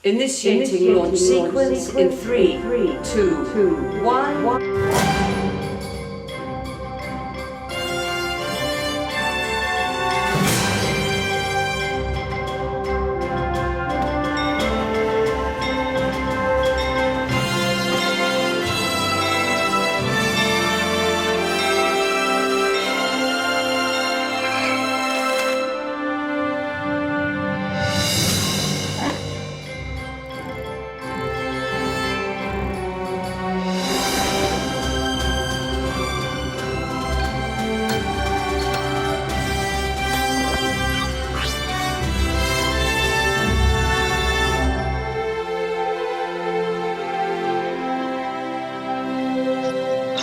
Initiating launch sequence in 3, 2, 1.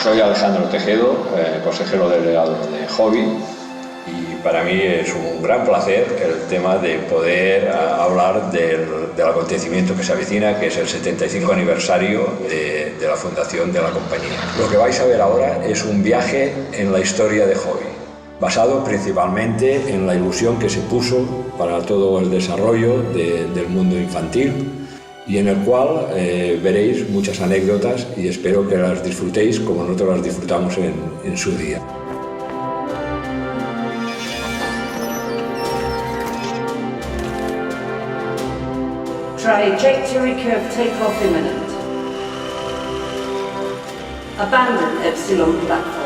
Soy Alejandro Tejedo, consejero delegado de Jovi, y para mí es un gran placer el tema de poder hablar del acontecimiento que se avecina, que es el 75 aniversario de la fundación de la compañía. Lo que vais a ver ahora es un viaje en la historia de Jovi, basado principalmente en la ilusión que se puso para todo el desarrollo del mundo infantil, y en el cual veréis muchas anécdotas y espero que las disfrutéis como nosotros las disfrutamos en su día. Trajectory curve takeoff imminent. Abandon Epsilon platform.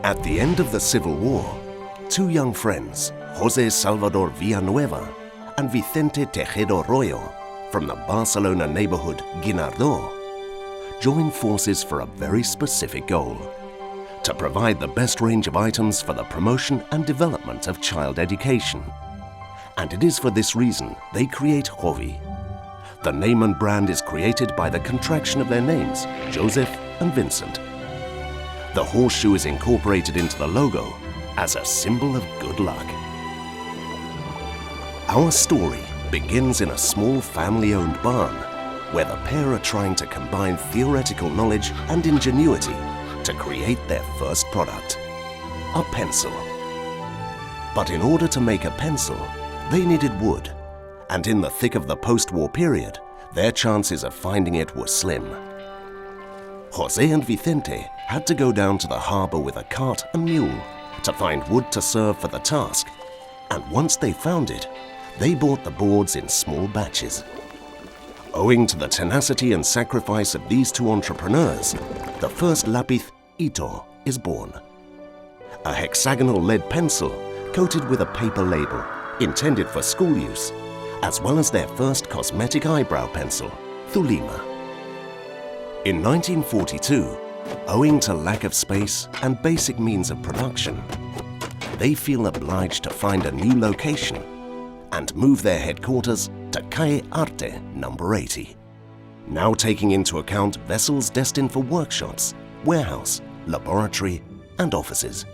At the end of the Civil War, two young friends, José Salvador Villanueva and Vicente Tejedo Royo, from the Barcelona neighborhood Guinardó, joined forces for a very specific goal: to provide the best range of items for the promotion and development of child education. And it is for this reason they create Jovi. The name and brand is created by the contraction of their names, Joseph and Vincent. The horseshoe is incorporated into the logo as a symbol of good luck. Our story begins in a small family-owned barn where the pair are trying to combine theoretical knowledge and ingenuity to create their first product, a pencil. But in order to make a pencil, they needed wood, and in the thick of the post-war period, their chances of finding it were slim. José and Vicente had to go down to the harbour with a cart and mule to find wood to serve for the task, and once they found it, they bought the boards in small batches. Owing to the tenacity and sacrifice of these two entrepreneurs, the first lapith, Ito, is born. A hexagonal lead pencil coated with a paper label intended for school use, as well as their first cosmetic eyebrow pencil, Zulima. In 1942, owing to lack of space and basic means of production, they feel obliged to find a new location and move their headquarters to Calle Arte number 80, now taking into account vessels destined for workshops, warehouse, laboratory and offices.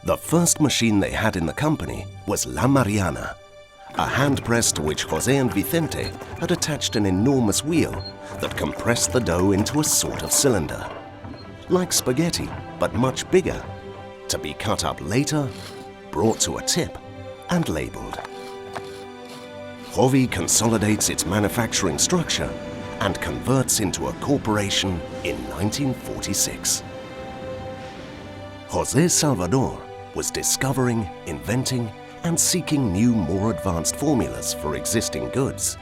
The first machine they had in the company was La Mariana, a hand press to which José and Vicente had attached an enormous wheel that compressed the dough into a sort of cylinder, like spaghetti, but much bigger, to be cut up later, brought to a tip, and labeled. Jovi consolidates its manufacturing structure and converts into a corporation in 1946. José Salvador was discovering, inventing, and seeking new, more advanced formulas for existing goods,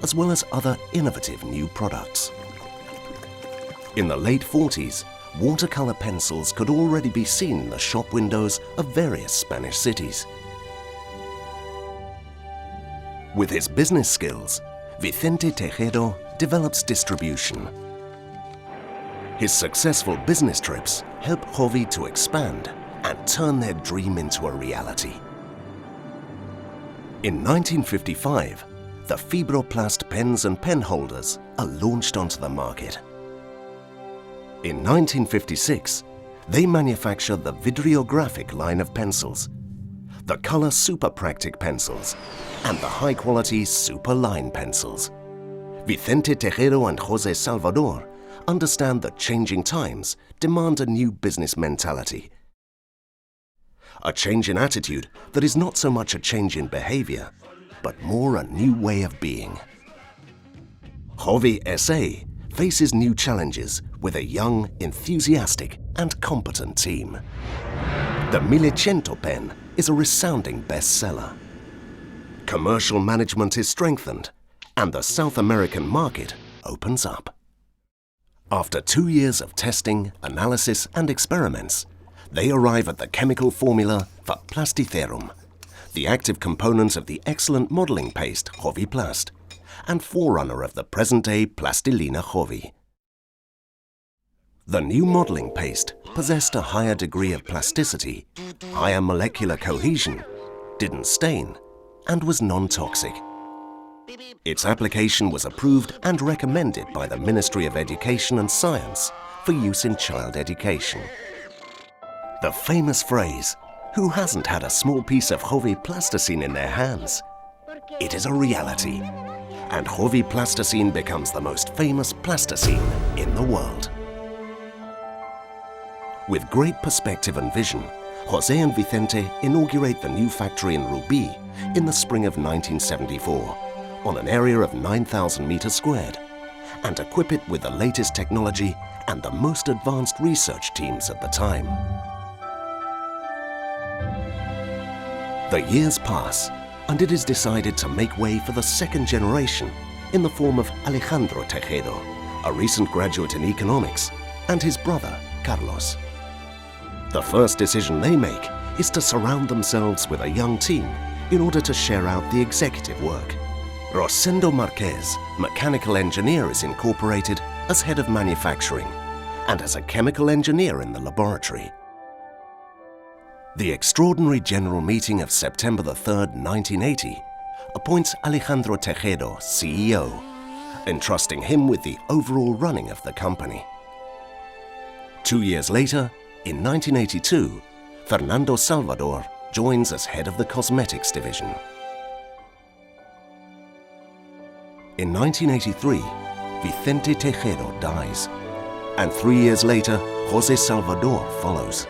as well as other innovative new products. In the late 40s, watercolor pencils could already be seen in the shop windows of various Spanish cities. With his business skills, Vicente Tejero develops distribution. His successful business trips help Jovi to expand and turn their dream into a reality. In 1955, the Fibroplast pens and pen holders are launched onto the market. In 1956, they manufacture the Vidriographic line of pencils, the color Super Practic pencils, and the high-quality Super Line pencils. Vicente Tejero and José Salvador understand that changing times demand a new business mentality. A change in attitude that is not so much a change in behavior, but more a new way of being. Jovi S.A. faces new challenges with a young, enthusiastic, and competent team. The 1100 pen is a resounding bestseller. Commercial management is strengthened, and the South American market opens up. After 2 years of testing, analysis, and experiments, they arrive at the chemical formula for Plastitherum, the active component of the excellent modeling paste Jovi Plast, and forerunner of the present-day Plastilina Jovi. The new modeling paste possessed a higher degree of plasticity, higher molecular cohesion, didn't stain, and was non-toxic. Its application was approved and recommended by the Ministry of Education and Science for use in child education. The famous phrase, "Who hasn't had a small piece of Jovi plasticine in their hands?" It is a reality, and Jovi plasticine becomes the most famous plasticine in the world. With great perspective and vision, José and Vicente inaugurate the new factory in Rubí in the spring of 1974, on an area of 9,000 meters squared, and equip it with the latest technology and the most advanced research teams at the time. The years pass, and it is decided to make way for the second generation in the form of Alejandro Tejero, a recent graduate in economics, and his brother, Carlos. The first decision they make is to surround themselves with a young team in order to share out the executive work. Rosendo Marquez, mechanical engineer, is incorporated as head of manufacturing and as a chemical engineer in the laboratory. The extraordinary general meeting of September 3rd, 1980, appoints Alejandro Tejero CEO, entrusting him with the overall running of the company. 2 years later, in 1982, Fernando Salvador joins as head of the cosmetics division. In 1983, Vicente Tejero dies, and 3 years later, José Salvador follows.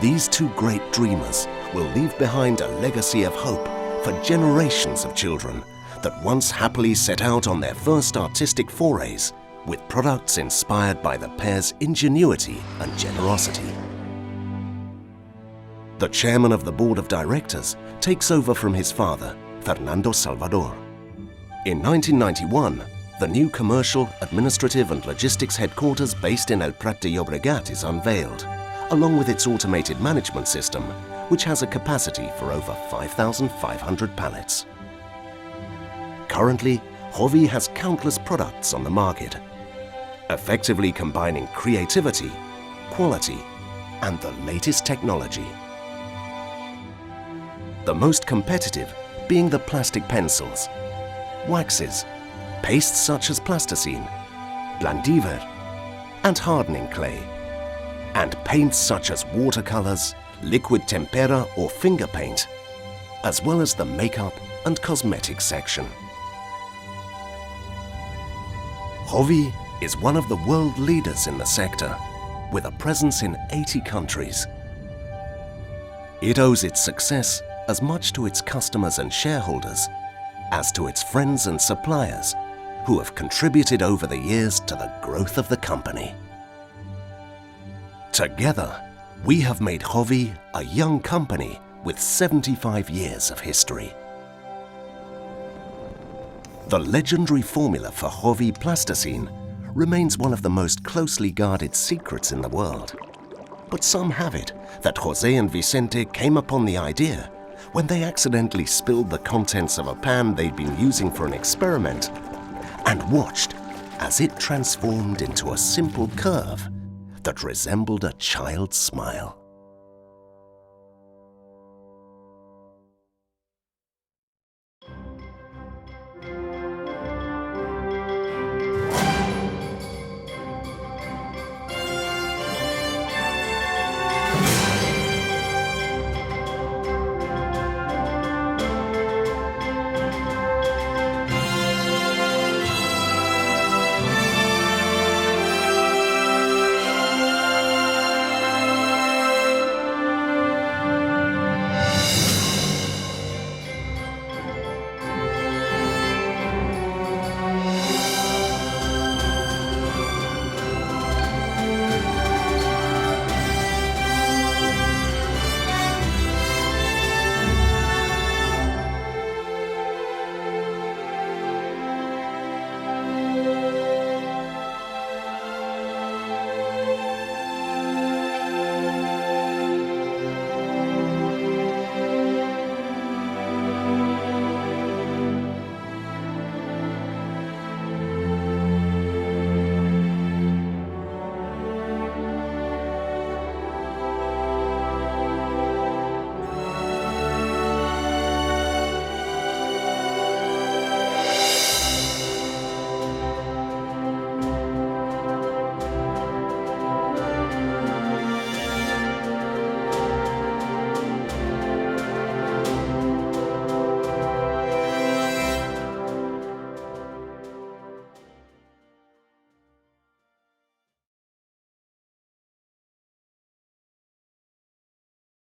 These two great dreamers will leave behind a legacy of hope for generations of children that once happily set out on their first artistic forays with products inspired by the pair's ingenuity and generosity. The chairman of the board of directors takes over from his father, Fernando Salvador. In 1991, the new commercial, administrative and logistics headquarters based in El Prat de Llobregat is unveiled, along with its automated management system, which has a capacity for over 5,500 pallets. Currently, Jovi has countless products on the market, effectively combining creativity, quality, and the latest technology. The most competitive being the plastic pencils, waxes, pastes such as plasticine, blandiver, and hardening clay, and paints such as watercolors, liquid tempera or finger paint, as well as the makeup and cosmetics section. Jovi is one of the world leaders in the sector, with a presence in 80 countries. It owes its success as much to its customers and shareholders as to its friends and suppliers, who have contributed over the years to the growth of the company. Together, we have made Jovi a young company with 75 years of history. The legendary formula for Jovi plasticine remains one of the most closely guarded secrets in the world. But some have it that Jose and Vicente came upon the idea when they accidentally spilled the contents of a pan they'd been using for an experiment and watched as it transformed into a simple curve that resembled a child's smile.